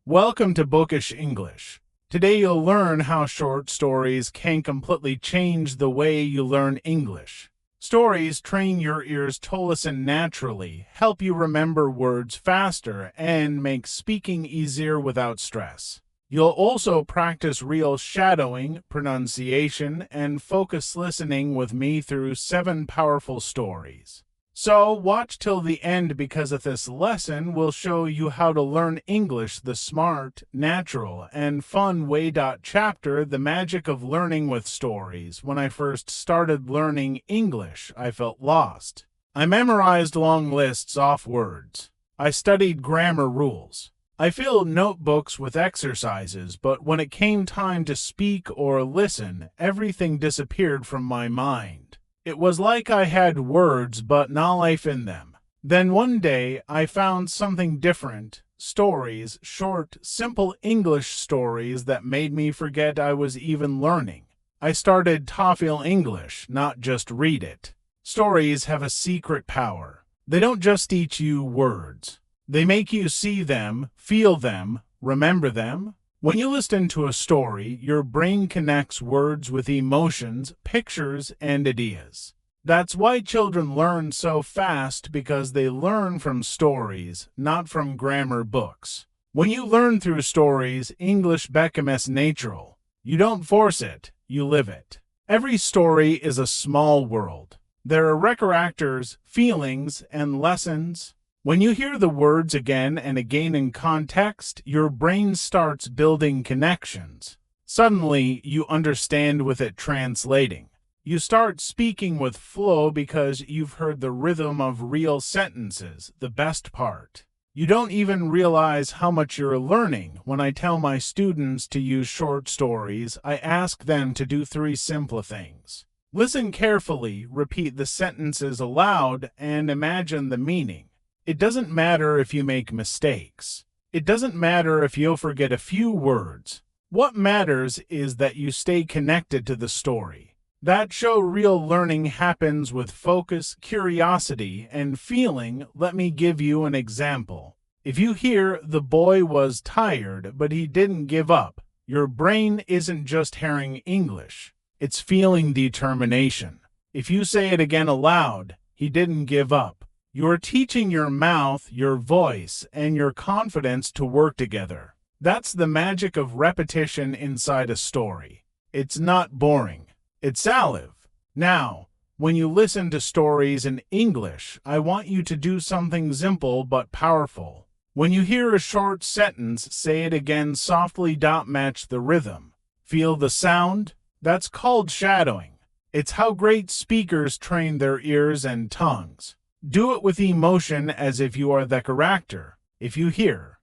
Welcome to Bookish English. Today you'll learn how short stories can completely change the way you learn English. Stories train your ears to listen naturally, help you remember words faster, and make speaking easier without stress. You'll also practice real shadowing, pronunciation, and focused listening with me through 7 powerful stories. So watch till the end because this lesson will show you how to learn English the smart, natural, and fun way. Chapter The Magic of Learning with Stories. When I first started learning English, I felt lost. I memorized long lists of words. I studied grammar rules. I filled notebooks with exercises, but when it came time to speak or listen, everything disappeared from my mind. It was like I had words but no life in them. Then one day I found something different. Stories, short, simple English stories that made me forget I was even learning. I started to feel English, not just read it. Stories have a secret power. They don't just teach you words. They make you see them, feel them, remember them. When you listen to a story, your brain connects words with emotions, pictures, and ideas. That's why children learn so fast, because they learn from stories, not from grammar books. When you learn through stories, English becomes natural. You don't force it, you live it. Every story is a small world. There are characters, feelings, and lessons. When you hear the words again and again in context, your brain starts building connections. Suddenly, you understand with it translating. You start speaking with flow because you've heard the rhythm of real sentences, the best part. You don't even realize how much you're learning. When I tell my students to use short stories, I ask them to do 3 simple things. Listen carefully, repeat the sentences aloud, and imagine the meaning. It doesn't matter if you make mistakes. It doesn't matter if you'll forget a few words. What matters is that you stay connected to the story. That show real learning happens with focus, curiosity, and feeling. Let me give you an example. If you hear the boy was tired but he didn't give up, your brain isn't just hearing English. It's feeling determination. If you say it again aloud, he didn't give up. You're teaching your mouth, your voice, and your confidence to work together. That's the magic of repetition inside a story. It's not boring. It's alive. Now, when you listen to stories in English, I want you to do something simple but powerful. When you hear a short sentence, say it again softly. Match the rhythm. Feel the sound? That's called shadowing. It's how great speakers train their ears and tongues. Do it with emotion as if you are the character. If you hear,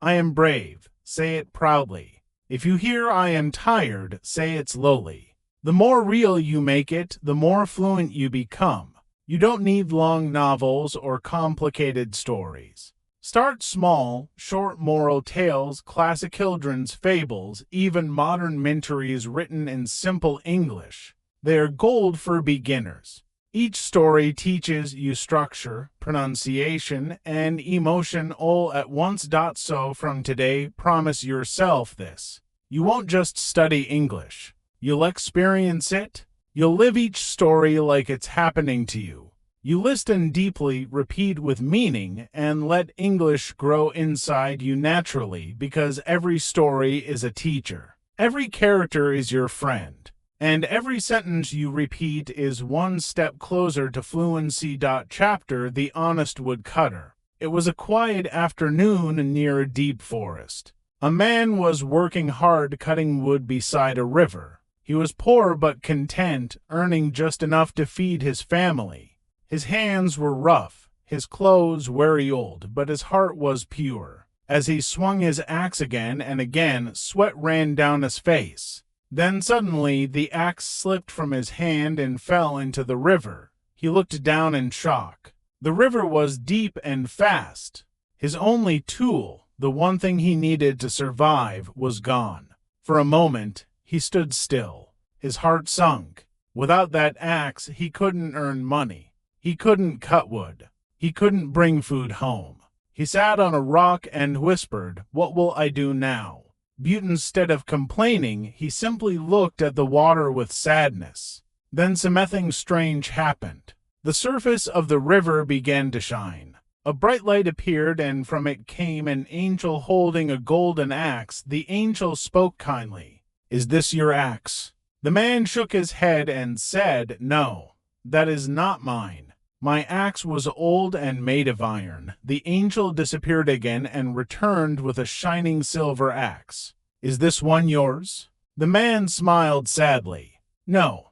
I am brave, say it proudly. If you hear, I am tired, say it slowly. The more real you make it, the more fluent you become. You don't need long novels or complicated stories. Start small, short moral tales, classic children's fables, even modern mintaries written in simple English. They are gold for beginners. Each story teaches you structure, pronunciation, and emotion all at once. So from today, promise yourself this. You won't just study English. You'll experience it. You'll live each story like it's happening to you. You listen deeply, repeat with meaning, and let English grow inside you naturally, because every story is a teacher. Every character is your friend. And every sentence you repeat is one step closer to fluency. Chapter The Honest Woodcutter. It was a quiet afternoon near a deep forest. A man was working hard cutting wood beside a river. He was poor but content, earning just enough to feed his family. His hands were rough, his clothes very old, but his heart was pure. As he swung his axe again and again, sweat ran down his face. Then suddenly the axe slipped from his hand and fell into the river. He looked down in shock. The river was deep and fast. His only tool, the one thing he needed to survive, was gone. For a moment, he stood still. His heart sunk. Without that axe, he couldn't earn money. He couldn't cut wood. He couldn't bring food home. He sat on a rock and whispered, "What will I do now?" But instead of complaining, he simply looked at the water with sadness. Then something strange happened. The surface of the river began to shine. A bright light appeared, and from it came an angel holding a golden axe. The angel spoke kindly. "Is this your axe?" The man shook his head and said, "No, that is not mine. My axe was old and made of iron." The angel disappeared again and returned with a shining silver axe. "Is this one yours?" The man smiled sadly. "No,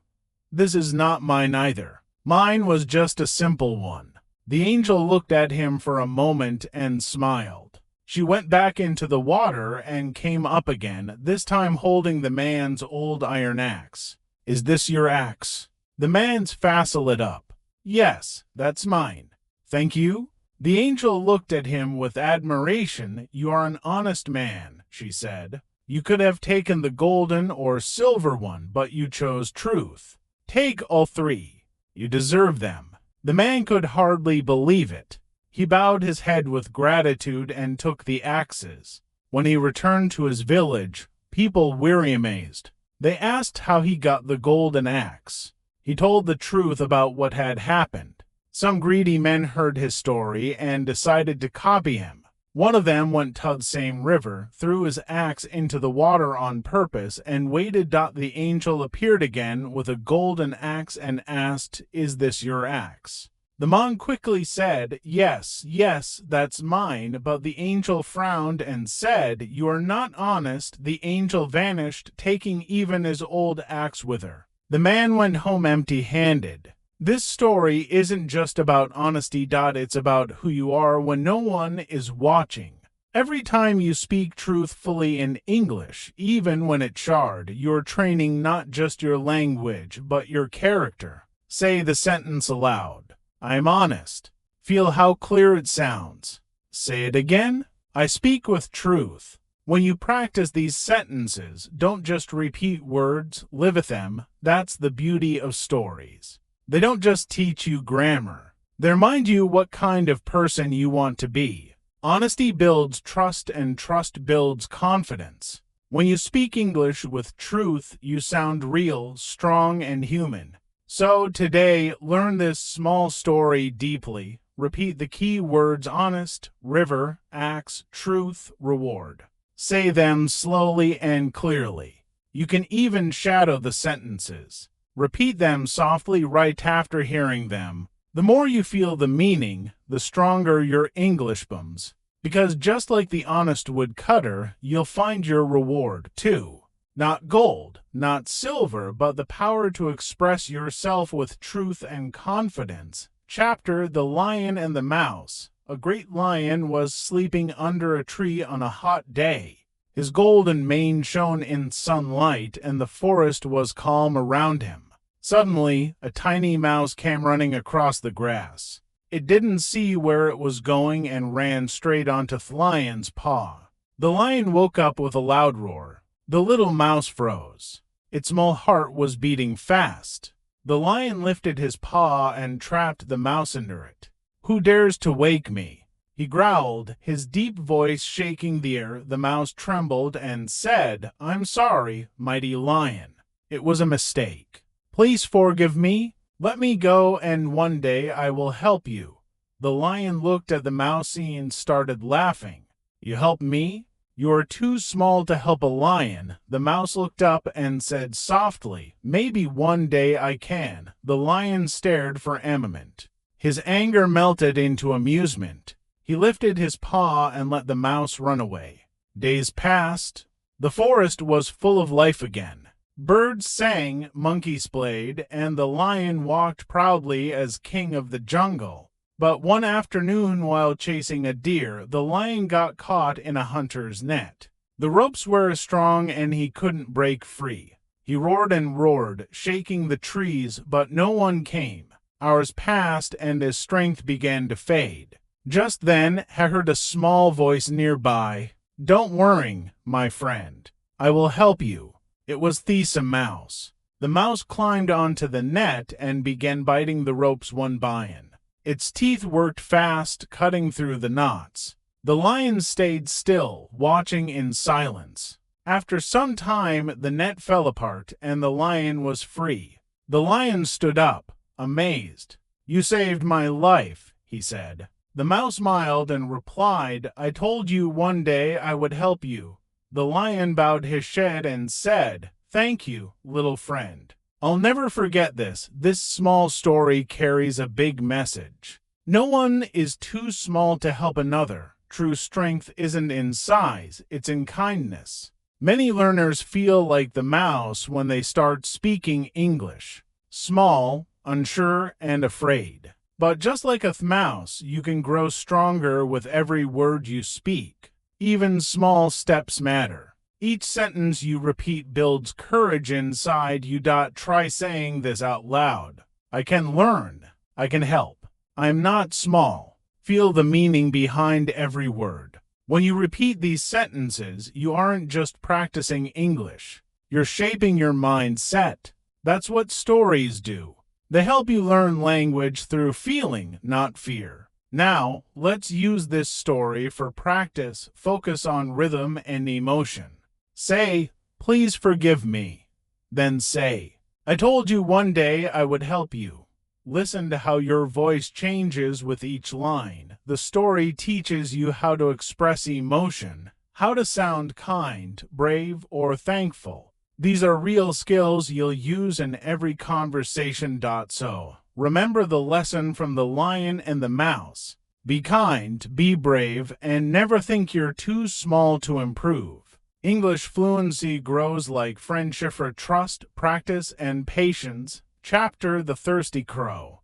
this is not mine either. Mine was just a simple one." The angel looked at him for a moment and smiled. She went back into the water and came up again, this time holding the man's old iron axe. "Is this your axe?" The man's face lit up. "Yes, that's mine." "Thank you." The angel looked at him with admiration. "You are an honest man," she said. "You could have taken the golden or silver one, but you chose truth. Take all three. You deserve them." The man could hardly believe it. He bowed his head with gratitude and took the axes. When he returned to his village, people were amazed. They asked how he got the golden axe. He told the truth about what had happened. Some greedy men heard his story and decided to copy him. One of them went to the same river, threw his axe into the water on purpose, and waited till the angel appeared again with a golden axe and asked, "Is this your axe?" The man quickly said, "Yes, yes, that's mine," but the angel frowned and said, "You are not honest." The angel vanished, taking even his old axe with her. The man went home empty-handed. This story isn't just about honesty. It's about who you are when no one is watching. Every time you speak truthfully in English, even when it's hard, you're training not just your language, but your character. Say the sentence aloud. "I'm honest." Feel how clear it sounds. Say it again. "I speak with truth." When you practice these sentences, don't just repeat words, live with them. That's the beauty of stories. They don't just teach you grammar. They remind you what kind of person you want to be. Honesty builds trust, and trust builds confidence. When you speak English with truth, you sound real, strong, and human. So today, learn this small story deeply. Repeat the key words: honest, river, axe, truth, reward. Say them slowly and clearly. You can even shadow the sentences. Repeat them softly right after hearing them. The more you feel the meaning, the stronger your English becomes. Because just like the honest woodcutter, you'll find your reward too. Not gold, not silver, but the power to express yourself with truth and confidence. Chapter: The Lion and the Mouse. A great lion was sleeping under a tree on a hot day. His golden mane shone in sunlight, and the forest was calm around him. Suddenly, a tiny mouse came running across the grass. It didn't see where it was going and ran straight onto the lion's paw. The lion woke up with a loud roar. The little mouse froze. Its small heart was beating fast. The lion lifted his paw and trapped the mouse under it. "Who dares to wake me?" he growled, his deep voice shaking the air. The mouse trembled and said, "I'm sorry, mighty lion. It was a mistake. Please forgive me. Let me go, and one day I will help you." The lion looked at the mouse and started laughing. "You help me? You are too small to help a lion." The mouse looked up and said softly, "Maybe one day I can." The lion stared for a moment. His anger melted into amusement. He lifted his paw and let the mouse run away. Days passed. The forest was full of life again. Birds sang, monkeys played, and the lion walked proudly as king of the jungle. But one afternoon, while chasing a deer, the lion got caught in a hunter's net. The ropes were strong and he couldn't break free. He roared and roared, shaking the trees, but no one came. Hours passed and his strength began to fade. Just then, he heard a small voice nearby. "Don't worry, my friend. I will help you." It was the mouse. The mouse climbed onto the net and began biting the ropes one by one. Its teeth worked fast, cutting through the knots. The lion stayed still, watching in silence. After some time, the net fell apart, and the lion was free. The lion stood up, amazed. "You saved my life," he said. The mouse smiled and replied, "I told you one day I would help you." The lion bowed his head and said, "Thank you, little friend. I'll never forget this. This small story carries a big message. No one is too small to help another. True strength isn't in size, it's in kindness." Many learners feel like the mouse when they start speaking English. Small, unsure, and afraid. But just like a mouse, you can grow stronger with every word you speak. Even small steps matter. Each sentence you repeat builds courage inside you. Try saying this out loud. I can learn. I can help. I am not small. Feel the meaning behind every word. When you repeat these sentences, you aren't just practicing English. You're shaping your mindset. That's what stories do. They help you learn language through feeling, not fear. Now, let's use this story for practice. Focus on rhythm and emotion. Say, "Please forgive me." Then say, "I told you one day I would help you." Listen to how your voice changes with each line. The story teaches you how to express emotion, how to sound kind, brave, or thankful. These are real skills you'll use in every conversation. So, remember the lesson from the lion and the mouse. Be kind, be brave, and never think you're too small to improve. English fluency grows like friendship for trust, practice, and patience. Chapter: The Thirsty Crow.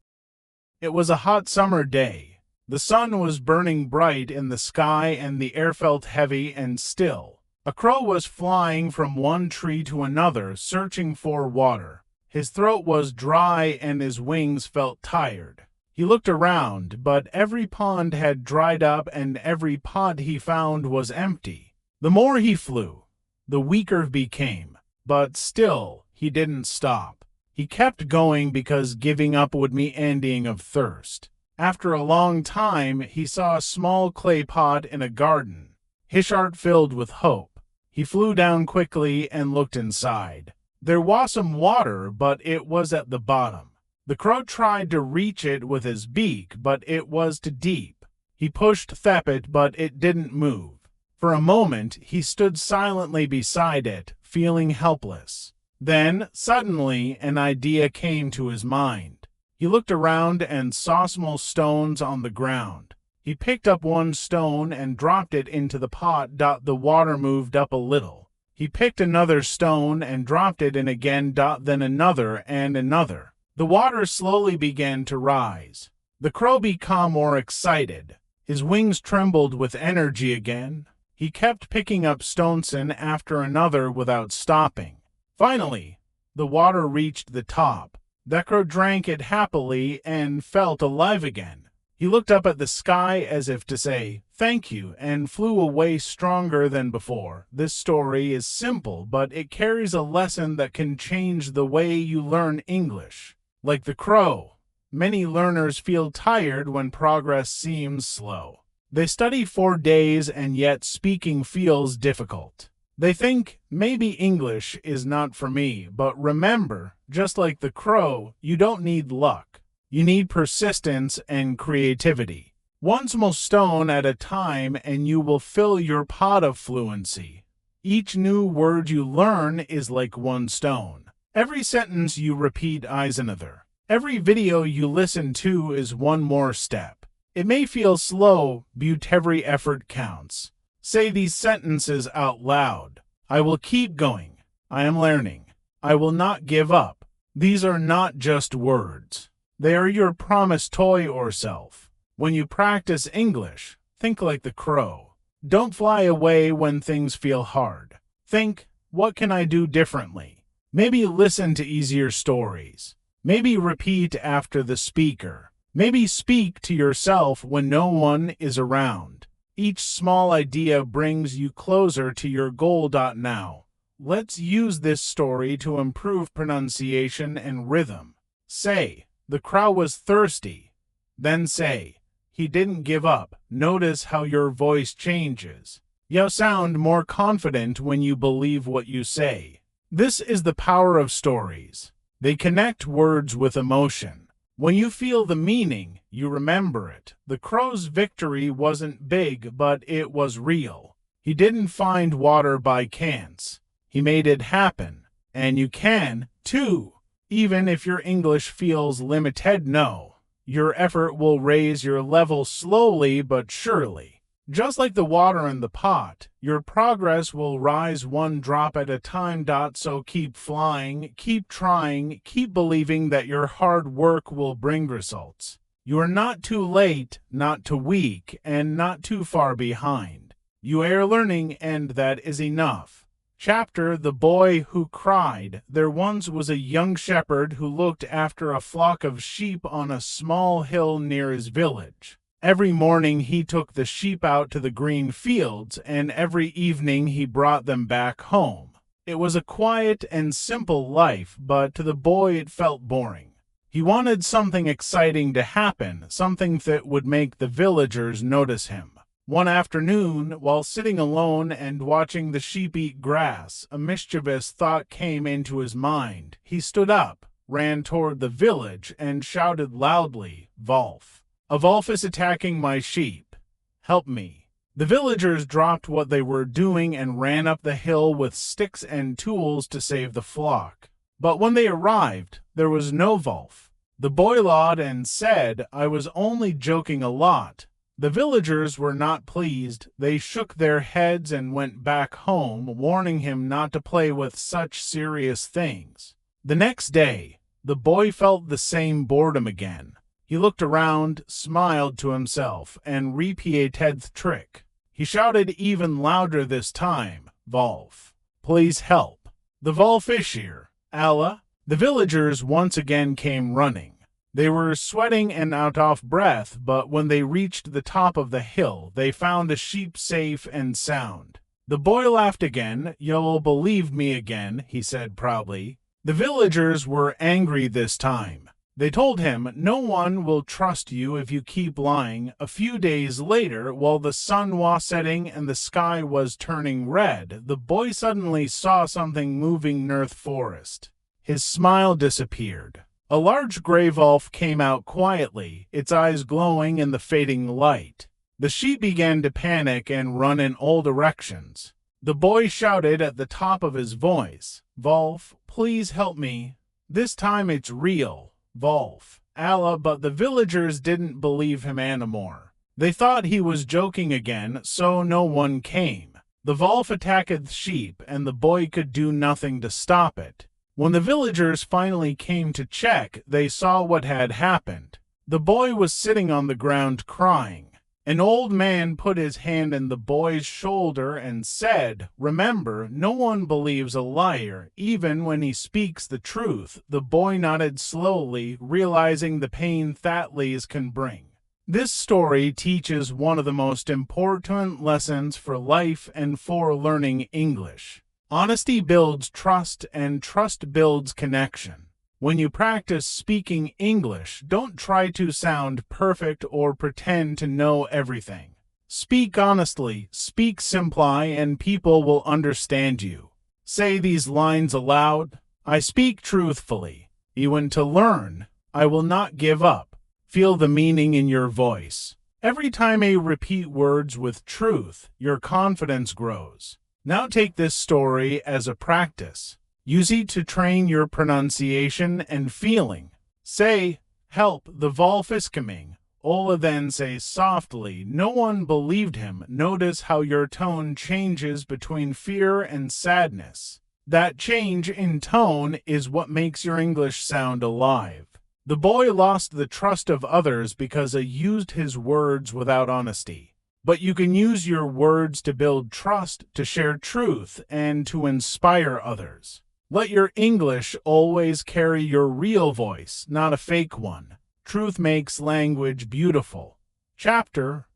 It was a hot summer day. The sun was burning bright in the sky and the air felt heavy and still. A crow was flying from one tree to another, searching for water. His throat was dry and his wings felt tired. He looked around, but every pond had dried up and every pod he found was empty. The more he flew, the weaker he became. But still, he didn't stop. He kept going because giving up would mean ending of thirst. After a long time, he saw a small clay pot in a garden. His heart filled with hope. He flew down quickly and looked inside. There was some water, but it was at the bottom. The crow tried to reach it with his beak, but it was too deep. He pushed it, but it didn't move. For a moment, he stood silently beside it, feeling helpless. Then, suddenly, an idea came to his mind. He looked around and saw small stones on the ground. He picked up one stone and dropped it into the pot. The water moved up a little. He picked another stone and dropped it in again. Then another and another. The water slowly began to rise. The crow became more excited. His wings trembled with energy again. He kept picking up stones one after another without stopping. Finally, the water reached the top. The crow drank it happily and felt alive again. He looked up at the sky as if to say, "Thank you," and flew away stronger than before. This story is simple, but it carries a lesson that can change the way you learn English. Like the crow, many learners feel tired when progress seems slow. They study for days and yet speaking feels difficult. They think, maybe English is not for me, but remember, just like the crow, you don't need luck. You need persistence and creativity. One small stone at a time and you will fill your pot of fluency. Each new word you learn is like one stone. Every sentence you repeat is another. Every video you listen to is one more step. It may feel slow, but every effort counts. Say these sentences out loud. I will keep going. I am learning. I will not give up. These are not just words. They are your promise to yourself. When you practice English, think like the crow. Don't fly away when things feel hard. Think, what can I do differently? Maybe listen to easier stories. Maybe repeat after the speaker. Maybe speak to yourself when no one is around. Each small idea brings you closer to your goal. Now, let's use this story to improve pronunciation and rhythm. Say, the crow was thirsty. Then say, "He didn't give up." Notice how your voice changes. You sound more confident when you believe what you say. This is the power of stories. They connect words with emotion. When you feel the meaning, you remember it. The crow's victory wasn't big, but it was real. He didn't find water by chance. He made it happen. And you can, too. Even if your English feels limited, know your effort will raise your level slowly but surely. Just like the water in the pot, your progress will rise one drop at a time. So keep flying, keep trying, keep believing that your hard work will bring results. You are not too late, not too weak, and not too far behind. You are learning, and that is enough. Chapter: The Boy Who Cried. There once was a young shepherd who looked after a flock of sheep on a small hill near his village. Every morning he took the sheep out to the green fields, and every evening he brought them back home. It was a quiet and simple life, but to the boy it felt boring. He wanted something exciting to happen, something that would make the villagers notice him. One afternoon, while sitting alone and watching the sheep eat grass, a mischievous thought came into his mind. He stood up, ran toward the village, and shouted loudly, "Wolf! A wolf is attacking my sheep. Help me." The villagers dropped what they were doing and ran up the hill with sticks and tools to save the flock. But when they arrived, there was no wolf. The boy lied and said, "I was only joking a lot." The villagers were not pleased. They shook their heads and went back home, warning him not to play with such serious things. The next day, the boy felt the same boredom again. He looked around, smiled to himself, and repeated the trick. He shouted even louder this time, "Wolf, please help. The wolf is here, Allah." The villagers once again came running. They were sweating and out of breath, but when they reached the top of the hill, they found the sheep safe and sound. The boy laughed again. "You'll believe me again," he said proudly. The villagers were angry this time. They told him, "No one will trust you if you keep lying." A few days later, while the sun was setting and the sky was turning red, the boy suddenly saw something moving near the forest. His smile disappeared. A large gray wolf came out quietly, its eyes glowing in the fading light. The sheep began to panic and run in all directions. The boy shouted at the top of his voice, "Wolf, please help me. This time it's real. Wolf, Allah." But the villagers didn't believe him anymore. They thought he was joking again, so no one came. The wolf attacked the sheep, and the boy could do nothing to stop it. When the villagers finally came to check, they saw what had happened. The boy was sitting on the ground crying. An old man put his hand on the boy's shoulder and said, "Remember, no one believes a liar, even when he speaks the truth." The boy nodded slowly, realizing the pain that lies can bring. This story teaches one of the most important lessons for life and for learning English. Honesty builds trust, and trust builds connection. When you practice speaking English, don't try to sound perfect or pretend to know everything. Speak honestly, speak simply, and people will understand you. Say these lines aloud. "I speak truthfully. Even to learn, I will not give up." Feel the meaning in your voice. Every time you repeat words with truth, your confidence grows. Now take this story as a practice. Use it to train your pronunciation and feeling. Say, "Help, the wolf is coming." Ola then says softly, "No one believed him." Notice how your tone changes between fear and sadness. That change in tone is what makes your English sound alive. The boy lost the trust of others because he used his words without honesty. But you can use your words to build trust, to share truth, and to inspire others. Let your English always carry your real voice, not a fake one. Truth makes language beautiful. Chapter: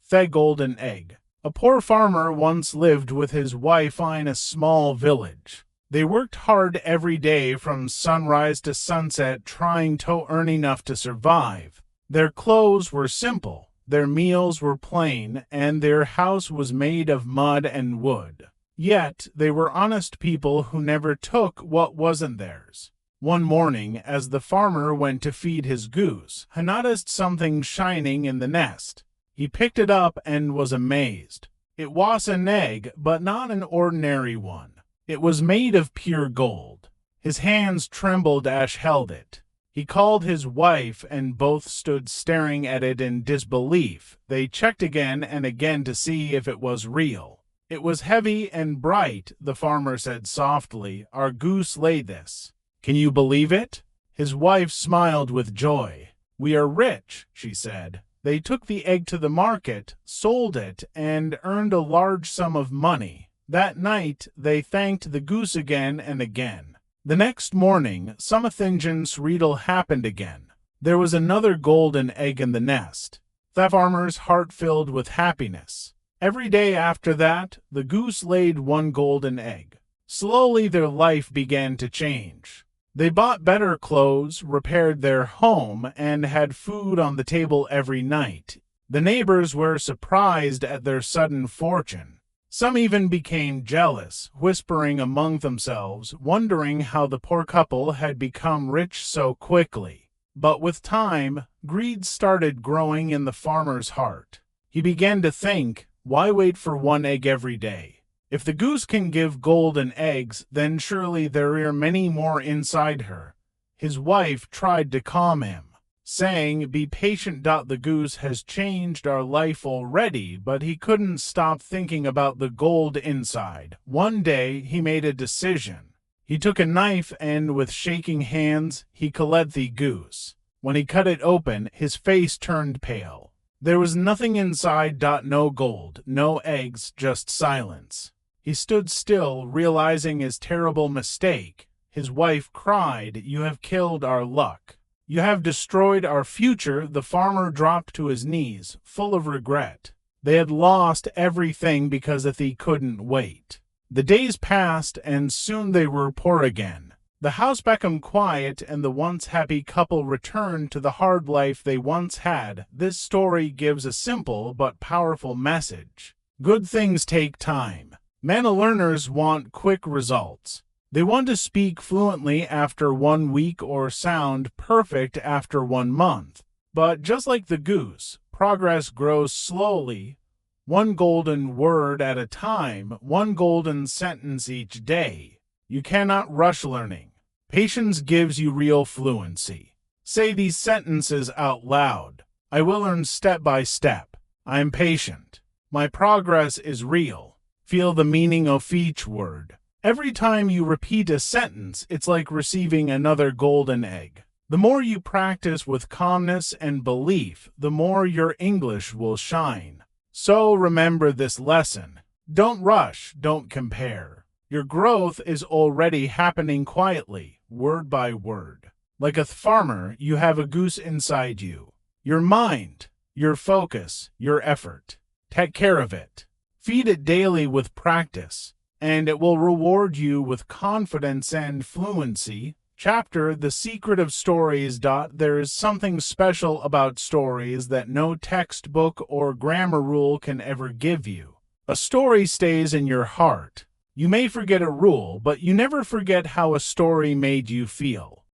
The Golden Egg. A poor farmer once lived with his wife in a small village. They worked hard every day from sunrise to sunset, trying to earn enough to survive. Their clothes were simple, their meals were plain, and their house was made of mud and wood. Yet they were honest people who never took what wasn't theirs. One morning, as the farmer went to feed his goose, he noticed something shining in the nest. He picked it up and was amazed. It was an egg, but not an ordinary one. It was made of pure gold. His hands trembled as he held it. He called his wife, and both stood staring at it in disbelief. They checked again and again to see if it was real. It was heavy and bright, the farmer said softly. Our goose laid this. Can you believe it? His wife smiled with joy. We are rich, she said. They took the egg to the market, sold it, and earned a large sum of money. That night, they thanked the goose again and again. The next morning, something real happened again. There was another golden egg in the nest. The farmer's heart filled with happiness. Every day after that, the goose laid one golden egg. Slowly, their life began to change. They bought better clothes, repaired their home, and had food on the table every night. The neighbors were surprised at their sudden fortune. Some even became jealous, whispering among themselves, wondering how the poor couple had become rich so quickly. But with time, greed started growing in the farmer's heart. He began to think, why wait for one egg every day? If the goose can give golden eggs, then surely there are many more inside her. His wife tried to calm him, saying, be patient. The goose has changed our life already, but he couldn't stop thinking about the gold inside. One day, he made a decision. He took a knife and, with shaking hands, he killed the goose. When he cut it open, his face turned pale. There was nothing inside. No gold, no eggs, just silence. He stood still, realizing his terrible mistake. His wife cried, you have killed our luck. You have destroyed our future. The farmer dropped to his knees, full of regret. They had lost everything because he couldn't wait. The days passed, and soon they were poor again. The house became quiet, and the once happy couple returned to the hard life they once had. This story gives a simple but powerful message. Good things take time. Many learners want quick results. They want to speak fluently after 1 week or sound perfect after 1 month. But just like the goose, progress grows slowly, one golden word at a time, one golden sentence each day. You cannot rush learning. Patience gives you real fluency. Say these sentences out loud. I will learn step by step. I am patient. My progress is real. Feel the meaning of each word. Every time you repeat a sentence, it's like receiving another golden egg. The more you practice with calmness and belief, the more your English will shine. So remember this lesson. Don't rush, don't compare. Your growth is already happening quietly, word by word. Like a farmer, you have a goose inside you. Your mind, your focus, your effort. Take care of it. Feed it daily with practice, and it will reward you with confidence and fluency. Chapter The Secret of Stories. There is something special about stories that no textbook or grammar rule can ever give you. A story stays in your heart. You may forget a rule, but you never forget how a story made you feel.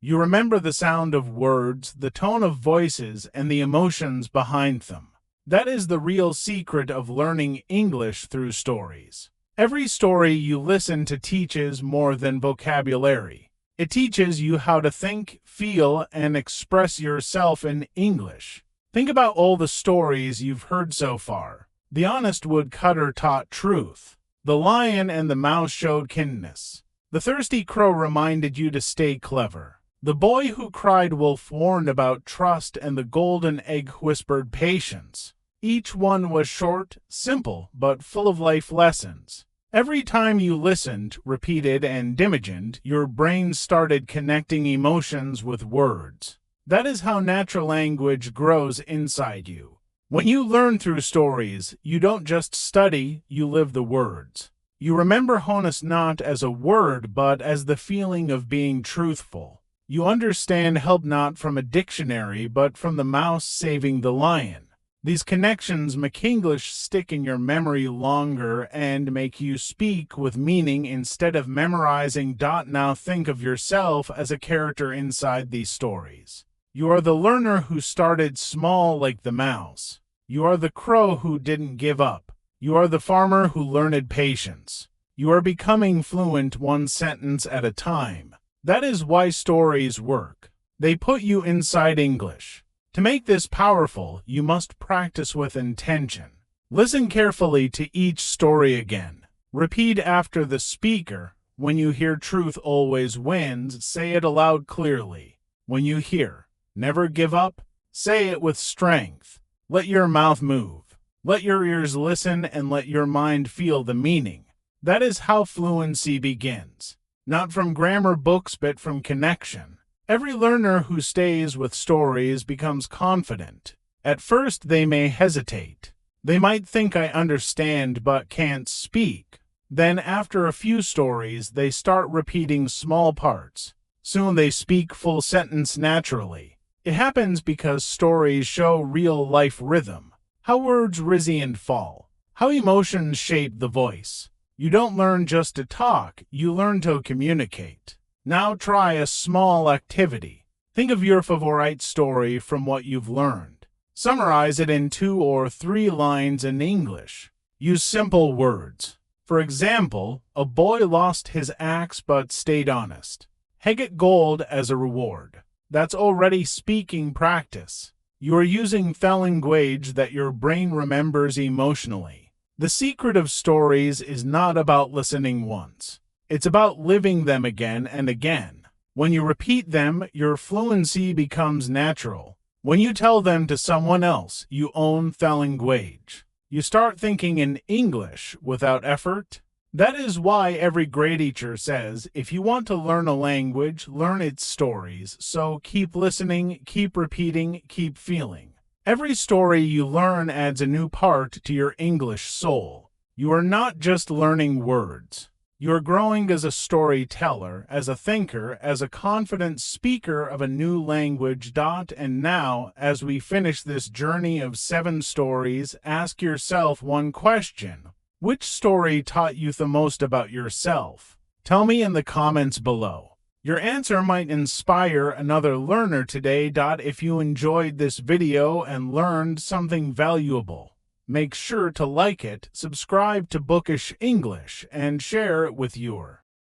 You remember the sound of words, the tone of voices, and the emotions behind them. That is the real secret of learning English through stories. Every story you listen to teaches more than vocabulary. It teaches you how to think, feel, and express yourself in English. Think about all the stories you've heard so far. The honest woodcutter taught truth. The lion and the mouse showed kindness. The thirsty crow reminded you to stay clever. The boy who cried wolf warned about trust, and the golden egg whispered patience. Each one was short, simple, but full of life lessons. Every time you listened, repeated, and imagined, your brain started connecting emotions with words. That is how natural language grows inside you. When you learn through stories, you don't just study, you live the words. You remember honest not as a word, but as the feeling of being truthful. You understand help not from a dictionary, but from the mouse saving the lion. These connections make English stick in your memory longer and make you speak with meaning instead of memorizing. Now think of yourself as a character inside these stories. You are the learner who started small like the mouse. You are the crow who didn't give up. You are the farmer who learned patience. You are becoming fluent one sentence at a time. That is why stories work. They put you inside English. To make this powerful, you must practice with intention. Listen carefully to each story again. Repeat after the speaker. When you hear truth always wins, say it aloud clearly. When you hear never give up, say it with strength. Let your mouth move. Let your ears listen and let your mind feel the meaning. That is how fluency begins. Not from grammar books, but from connection. Every learner who stays with stories becomes confident. At first, they may hesitate. They might think I understand but can't speak. Then, after a few stories, they start repeating small parts. Soon they speak full sentence naturally. It happens because stories show real-life rhythm. How words rise and fall. How emotions shape the voice. You don't learn just to talk, you learn to communicate. Now try a small activity. Think of your favorite story from what you've learned. Summarize it in 2 or 3 lines in English. Use simple words. For example, a boy lost his axe but stayed honest. He got gold as a reward. That's already speaking practice. You are using the language that your brain remembers emotionally. The secret of stories is not about listening once. It's about living them again and again. When you repeat them, your fluency becomes natural. When you tell them to someone else, you own the language. You start thinking in English without effort. That is why every great teacher says, if you want to learn a language, learn its stories. So keep listening, keep repeating, keep feeling. Every story you learn adds a new part to your English soul. You are not just learning words. You are growing as a storyteller, as a thinker, as a confident speaker of a new language. And now, as we finish this journey of 7 stories, ask yourself one question. Which story taught you the most about yourself? Tell me in the comments below. Your answer might inspire another learner today. If you enjoyed this video and learned something valuable, make sure to like it, subscribe to Bookish English, and share it with your